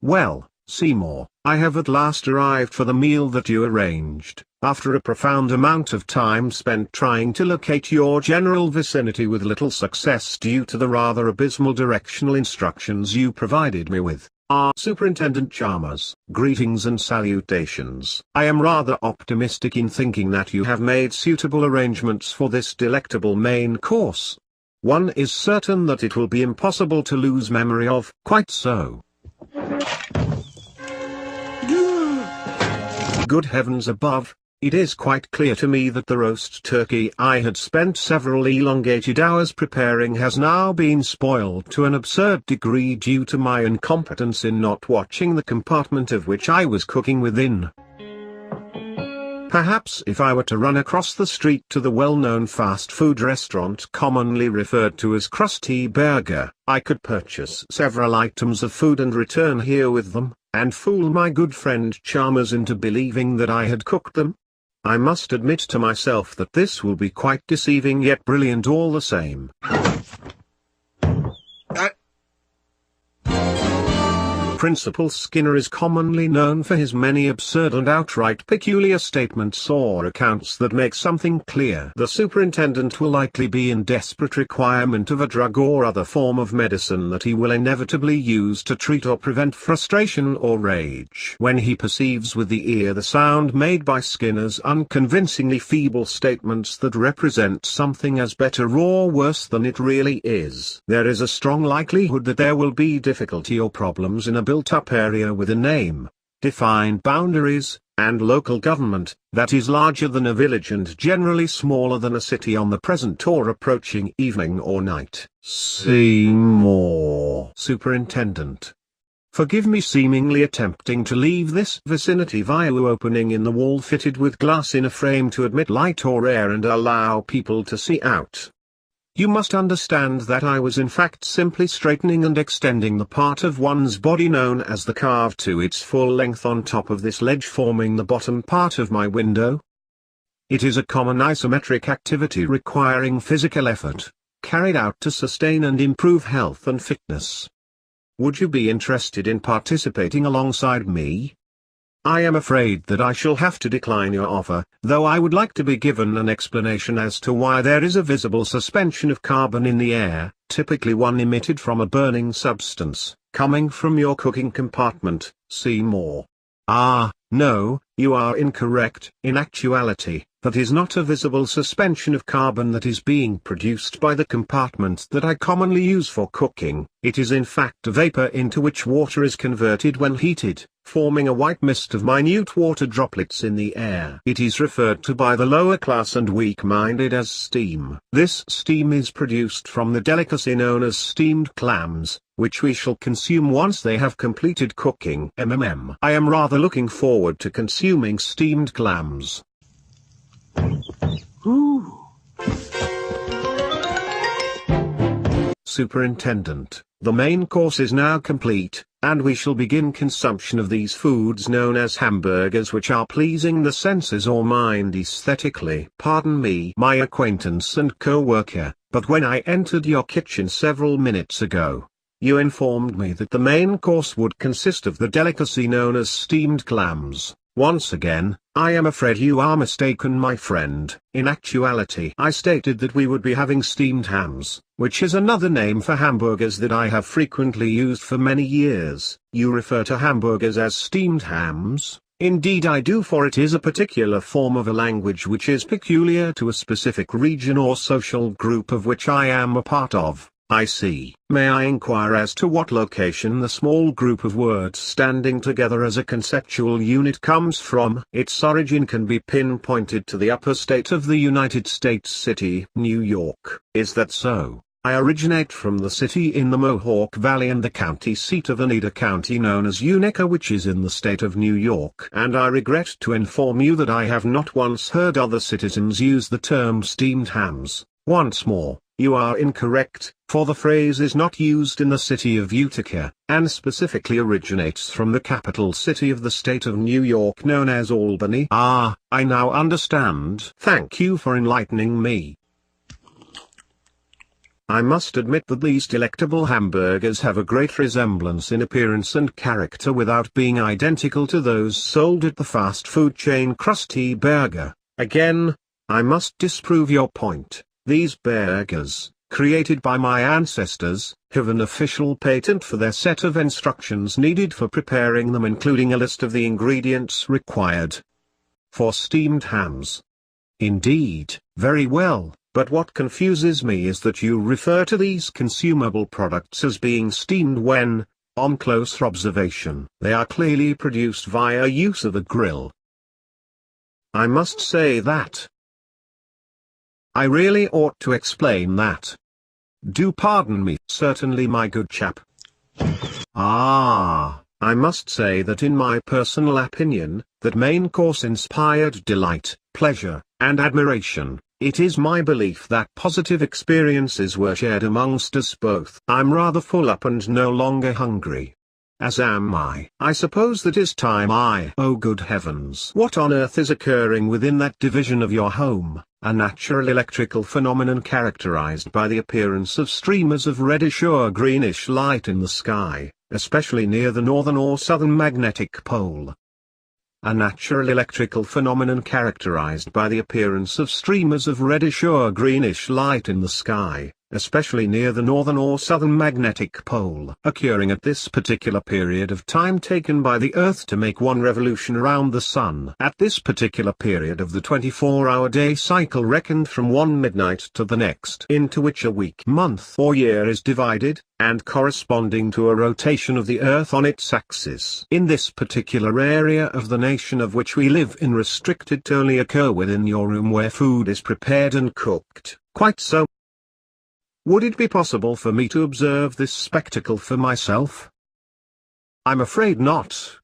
Well, Seymour, I have at last arrived for the meal that you arranged, after a profound amount of time spent trying to locate your general vicinity with little success due to the rather abysmal directional instructions you provided me with. Superintendent Chalmers. Greetings and salutations. I am rather optimistic in thinking that you have made suitable arrangements for this delectable main course. One is certain that it will be impossible to lose memory of. Quite so. Good heavens above, it is quite clear to me that the roast turkey I had spent several elongated hours preparing has now been spoiled to an absurd degree due to my incompetence in not watching the compartment of which I was cooking within. Perhaps if I were to run across the street to the well-known fast food restaurant commonly referred to as Krusty Burger, I could purchase several items of food and return here with them, and fool my good friend Chalmers into believing that I had cooked them. I must admit to myself that this will be quite deceiving yet brilliant all the same. Principal Skinner is commonly known for his many absurd and outright peculiar statements or accounts that make something clear. The superintendent will likely be in desperate requirement of a drug or other form of medicine that he will inevitably use to treat or prevent frustration or rage when he perceives with the ear the sound made by Skinner's unconvincingly feeble statements that represent something as better or worse than it really is. There is a strong likelihood that there will be difficulty or problems in a built-up area with a name, defined boundaries, and local government, that is larger than a village and generally smaller than a city on the present or approaching evening or night. Seymour. Superintendent. Forgive me seemingly attempting to leave this vicinity via an opening in the wall fitted with glass in a frame to admit light or air and allow people to see out. You must understand that I was in fact simply straightening and extending the part of one's body known as the calf to its full length on top of this ledge forming the bottom part of my window. It is a common isometric activity requiring physical effort, carried out to sustain and improve health and fitness. Would you be interested in participating alongside me? I am afraid that I shall have to decline your offer, though I would like to be given an explanation as to why there is a visible suspension of carbon in the air, typically one emitted from a burning substance, coming from your cooking compartment. Seymour. No, you are incorrect. In actuality, that is not a visible suspension of carbon that is being produced by the compartment that I commonly use for cooking. It is in fact a vapor into which water is converted when heated, forming a white mist of minute water droplets in the air. It is referred to by the lower class and weak-minded as steam. This steam is produced from the delicacy known as steamed clams, which we shall consume once they have completed cooking. I am rather looking forward to consuming steamed clams. Superintendent, the main course is now complete, and we shall begin consumption of these foods known as hamburgers, which are pleasing the senses or mind aesthetically. Pardon me, my acquaintance and co-worker, but when I entered your kitchen several minutes ago, you informed me that the main course would consist of the delicacy known as steamed clams. Once again, I am afraid you are mistaken, my friend. In actuality, I stated that we would be having steamed hams, which is another name for hamburgers that I have frequently used for many years. You refer to hamburgers as steamed hams? Indeed I do, for it is a particular form of a language which is peculiar to a specific region or social group of which I am a part of. I see. May I inquire as to what location the small group of words standing together as a conceptual unit comes from? Its origin can be pinpointed to the upper state of the United States city, New York. Is that so? I originate from the city in the Mohawk Valley and the county seat of Oneida County known as Unica, which is in the state of New York. And I regret to inform you that I have not once heard other citizens use the term steamed hams. Once more, you are incorrect, for the phrase is not used in the city of Utica, and specifically originates from the capital city of the state of New York known as Albany. I now understand. Thank you for enlightening me. I must admit that these delectable hamburgers have a great resemblance in appearance and character without being identical to those sold at the fast food chain Krusty Burger. Again, I must disprove your point. These burgers, created by my ancestors, have an official patent for their set of instructions needed for preparing them, including a list of the ingredients required for steamed hams. Indeed, very well. But what confuses me is that you refer to these consumable products as being steamed when, on closer observation, they are clearly produced via use of a grill. I must say that I really ought to explain that. Do pardon me. Certainly, my good chap. I must say that in my personal opinion, that main course inspired delight, pleasure, and admiration. It is my belief that positive experiences were shared amongst us both. I'm rather full up and no longer hungry. As am I. I suppose that is time oh good heavens. What on earth is occurring within that division of your home? A natural electrical phenomenon characterized by the appearance of streamers of reddish or greenish light in the sky, especially near the northern or southern magnetic pole. A natural electrical phenomenon characterized by the appearance of streamers of reddish or greenish light in the sky, especially near the northern or southern magnetic pole, occurring at this particular period of time taken by the Earth to make one revolution around the Sun. At this particular period of the 24-hour day cycle reckoned from one midnight to the next, into which a week, month or year is divided, and corresponding to a rotation of the Earth on its axis. In this particular area of the nation of which we live in, restricted to only occur within your room where food is prepared and cooked. Quite so. Would it be possible for me to observe this spectacle for myself? I'm afraid not.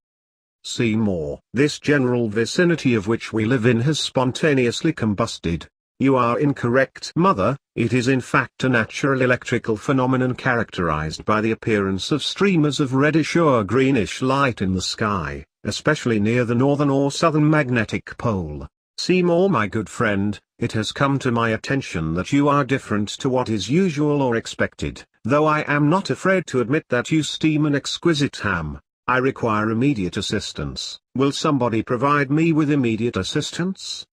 See more. This general vicinity of which we live in has spontaneously combusted. You are incorrect, mother. It is in fact a natural electrical phenomenon characterized by the appearance of streamers of reddish or greenish light in the sky, especially near the northern or southern magnetic pole. Seymour, my good friend, it has come to my attention that you are different to what is usual or expected. Though I am not afraid to admit that you steam an exquisite ham, I require immediate assistance. Will somebody provide me with immediate assistance?